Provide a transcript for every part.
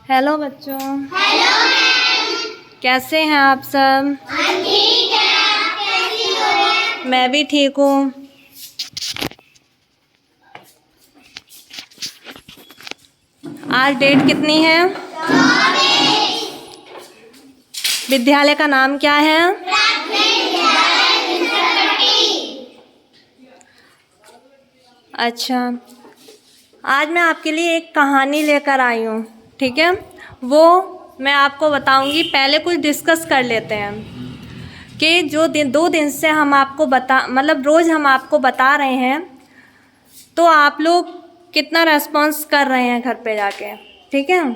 Hello बच्चों। Hello ma'am. कैसे हैं आप सब? हम ठीक हैं, आप कैसी हो? मैं भी ठीक हूँ। आज डेट कितनी है? 24। विद्यालय का नाम क्या है? अच्छा, आज मैं आपके लिए एक कहानी लेकर आई हूँ, ठीक है? वो मैं आपको बताऊंगी। पहले कुछ डिस्कस कर लेते हैं कि जो 2 दिन से हम आपको रोज़ हम आपको बता रहे हैं, तो आप लोग कितना रेस्पॉन्स कर रहे हैं घर पे जाके, ठीक है?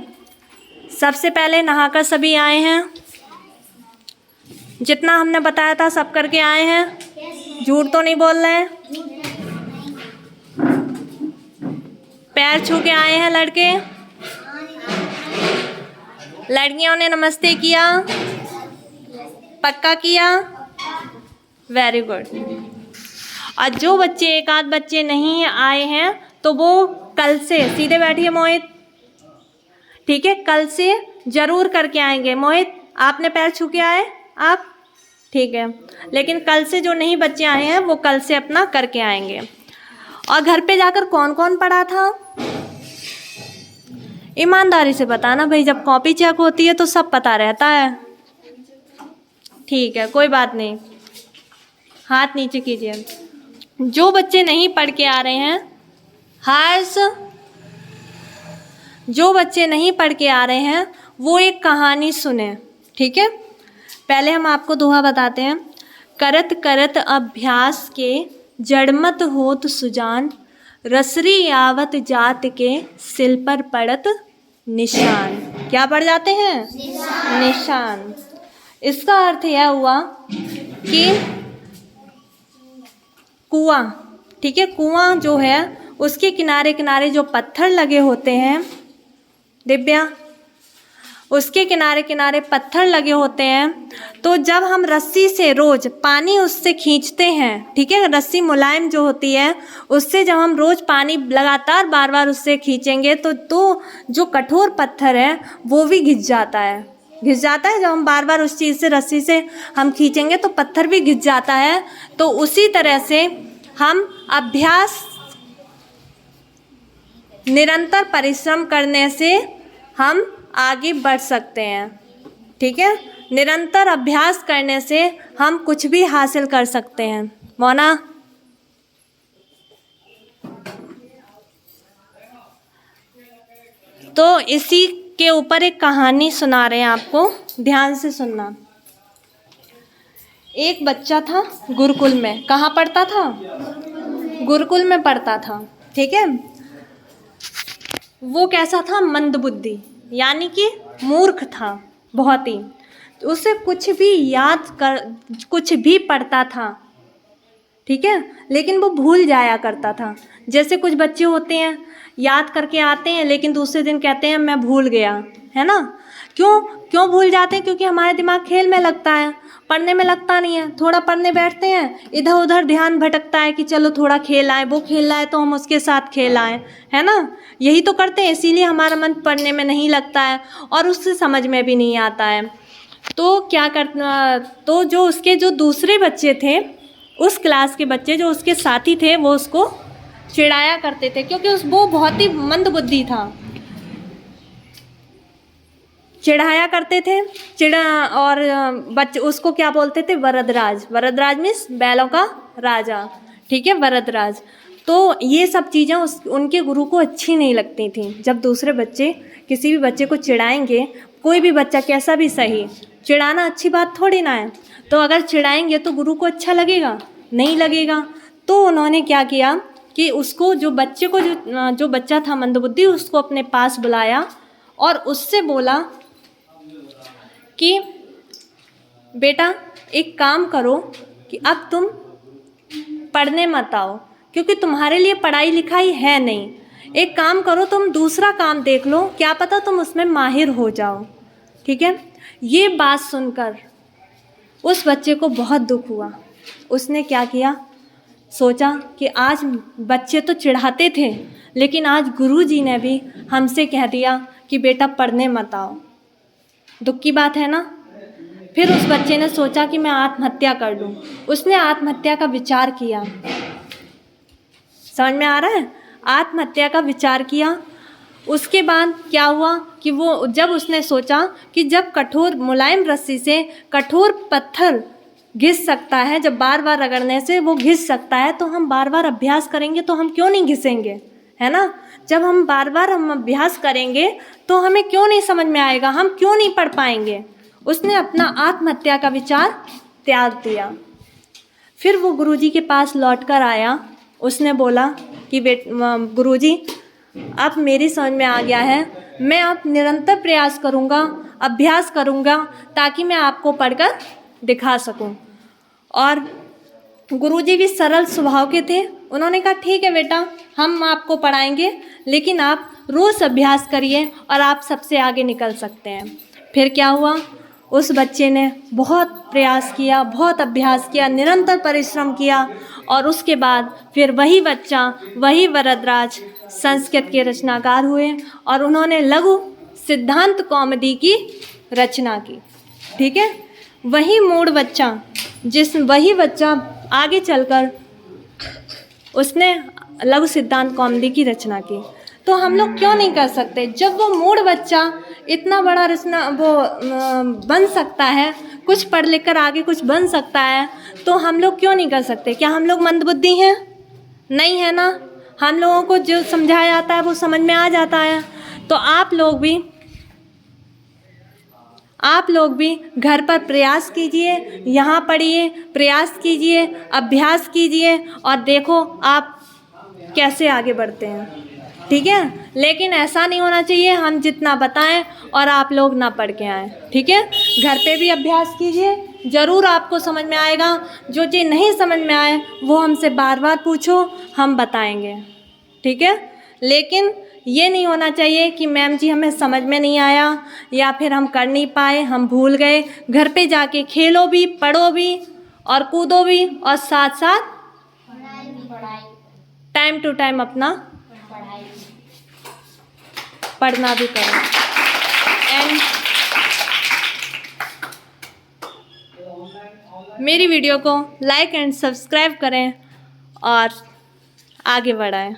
सबसे पहले नहाकर सभी आए हैं? जितना हमने बताया था सब करके आए हैं? झूठ तो नहीं बोल रहे हैं? पैर छू के आए हैं लड़के? लड़कियों ने नमस्ते किया? पक्का किया? Very good. और जो बच्चे एक आध बच्चे नहीं आए हैं तो वो कल से, सीधे बैठिए मोहित, ठीक है? कल से ज़रूर करके आएंगे। मोहित, आपने पैर छू के आए आप? ठीक है, लेकिन कल से जो नहीं बच्चे आए हैं वो कल से अपना करके आएंगे। और घर पे जाकर कौन कौन पढ़ा था? ईमानदारी से बताना भाई, जब कॉपी चेक होती है तो सब पता रहता है। ठीक है, कोई बात नहीं, हाथ नीचे कीजिए। जो बच्चे नहीं पढ़ के आ रहे हैं, हर्ष, जो बच्चे नहीं पढ़ के आ रहे हैं वो एक कहानी सुने, ठीक है? पहले हम आपको दोहा बताते हैं। करत करत अभ्यास के जड़मत होत सुजान, रसरी आवत जात के सिल पर पड़त निशान। क्या पड़ जाते हैं? निशान। इसका अर्थ यह हुआ कि कुआं, ठीक है? कुआं जो है उसके किनारे किनारे जो पत्थर लगे होते हैं, दिव्या, उसके किनारे किनारे पत्थर लगे होते हैं, तो जब हम रस्सी से रोज पानी उससे खींचते हैं, ठीक है? रस्सी मुलायम जो होती है उससे जब हम रोज पानी लगातार बार बार उससे खींचेंगे तो जो कठोर पत्थर है वो भी घिस जाता है। घिस जाता है जब हम बार बार उस चीज़ से, रस्सी से हम खींचेंगे तो पत्थर भी घिस जाता है। तो उसी तरह से हम अभ्यास, निरंतर परिश्रम करने से हम आगे बढ़ सकते हैं, ठीक है? निरंतर अभ्यास करने से हम कुछ भी हासिल कर सकते हैं। मोना, तो इसी के ऊपर एक कहानी सुना रहे हैं आपको, ध्यान से सुनना। एक बच्चा था गुरुकुल में। कहाँ पढ़ता था? गुरुकुल में पढ़ता था, ठीक है? वो कैसा था? मंदबुद्धि, यानी कि मूर्ख था बहुत ही। उसे कुछ भी पढ़ता था, ठीक है? लेकिन वो भूल जाया करता था। जैसे कुछ बच्चे होते हैं, याद करके आते हैं लेकिन दूसरे दिन कहते हैं मैं भूल गया, है ना? क्यों भूल जाते हैं? क्योंकि हमारा दिमाग खेल में लगता है, पढ़ने में लगता नहीं है। थोड़ा पढ़ने बैठते हैं, इधर उधर ध्यान भटकता है कि चलो थोड़ा खेल आए, वो खेल रहा है तो हम उसके साथ खेल आए, है ना? यही तो करते हैं, इसीलिए हमारा मन पढ़ने में नहीं लगता है और उससे समझ में भी नहीं आता है। तो क्या करना, तो जो दूसरे बच्चे थे, उस क्लास के बच्चे जो उसके साथी थे, वो उसको चिढ़ाया करते थे क्योंकि वो बहुत ही मंदबुद्धि था। चिढ़ाया करते थे, और बच्चे उसको क्या बोलते थे? वरदराज। वरदराज मीन्स बैलों का राजा, ठीक है? वरदराज। तो ये सब चीज़ें उनके गुरु को अच्छी नहीं लगती थी। जब दूसरे बच्चे किसी भी बच्चे को चिढ़ाएंगे, कोई भी बच्चा कैसा भी सही, चिढ़ाना अच्छी बात थोड़ी ना है। तो अगर चिढ़ाएंगे तो गुरु को अच्छा लगेगा? नहीं लगेगा। तो उन्होंने क्या किया कि उसको, जो बच्चा था मंदबुद्धि, उसको अपने पास बुलाया और उससे बोला कि बेटा एक काम करो कि अब तुम पढ़ने मत आओ क्योंकि तुम्हारे लिए पढ़ाई लिखाई है नहीं। एक काम करो, तुम दूसरा काम देख लो, क्या पता तुम उसमें माहिर हो जाओ, ठीक है? ये बात सुनकर उस बच्चे को बहुत दुख हुआ। उसने क्या किया? सोचा कि आज बच्चे तो चिढ़ाते थे लेकिन आज गुरुजी ने भी हमसे कह दिया कि बेटा पढ़ने मत आओ। दुख की बात है ना। फिर उस बच्चे ने सोचा कि मैं आत्महत्या कर लूँ। उसने आत्महत्या का विचार किया। समझ में आ रहा है? आत्महत्या का विचार किया। उसके बाद क्या हुआ कि वो जब उसने सोचा कि जब कठोर मुलायम रस्सी से कठोर पत्थर घिस सकता है, जब बार बार रगड़ने से वो घिस सकता है, तो हम बार बार अभ्यास करेंगे तो हम क्यों नहीं घिसेंगे, है ना। जब हम बार बार अभ्यास करेंगे तो हमें क्यों नहीं समझ में आएगा, हम क्यों नहीं पढ़ पाएंगे। उसने अपना आत्महत्या का विचार त्याग दिया। फिर वो गुरुजी के पास लौट कर आया। उसने बोला कि गुरुजी, अब मेरी समझ में आ गया है, मैं अब निरंतर प्रयास करूँगा, अभ्यास करूँगा, ताकि मैं आपको पढ़कर दिखा सकूँ। और गुरुजी भी सरल स्वभाव के थे। उन्होंने कहा ठीक है बेटा, हम आपको पढ़ाएंगे, लेकिन आप रोज़ अभ्यास करिए और आप सबसे आगे निकल सकते हैं। फिर क्या हुआ, उस बच्चे ने बहुत प्रयास किया, बहुत अभ्यास किया, निरंतर परिश्रम किया, और उसके बाद फिर वही बच्चा, वही वरदराज संस्कृत के रचनाकार हुए और उन्होंने लघु सिद्धांत कौमुदी की रचना की। ठीक है, वही मूड बच्चा, वही बच्चा आगे चलकर उसने लघु सिद्धांत कौमुदी की रचना की। तो हम लोग क्यों नहीं कर सकते? जब वो मूड बच्चा इतना बड़ा रचना बन सकता है, कुछ पढ़ लिख कर आगे कुछ बन सकता है, तो हम लोग क्यों नहीं कर सकते? क्या हम लोग मंदबुद्धि हैं? नहीं है ना। हम लोगों को जो समझाया जाता है वो समझ में आ जाता है। तो आप लोग भी घर पर प्रयास कीजिए, यहाँ पढ़िए, प्रयास कीजिए, अभ्यास कीजिए, और देखो आप कैसे आगे बढ़ते हैं। ठीक है, लेकिन ऐसा नहीं होना चाहिए हम जितना बताएं और आप लोग ना पढ़ के आएँ। ठीक है, घर पे भी अभ्यास कीजिए, ज़रूर आपको समझ में आएगा। जो चीज़ नहीं समझ में आए वो हमसे बार बार पूछो, हम बताएंगे। ठीक है, लेकिन ये नहीं होना चाहिए कि मैम जी हमें समझ में नहीं आया, या फिर हम कर नहीं पाए, हम भूल गए। घर पे जाके खेलो भी, पढ़ो भी और कूदो भी, और साथ साथ टाइम टू टाइम अपना पढ़ना भी करें। एंड मेरी वीडियो को लाइक एंड सब्सक्राइब करें और आगे बढ़ाएं।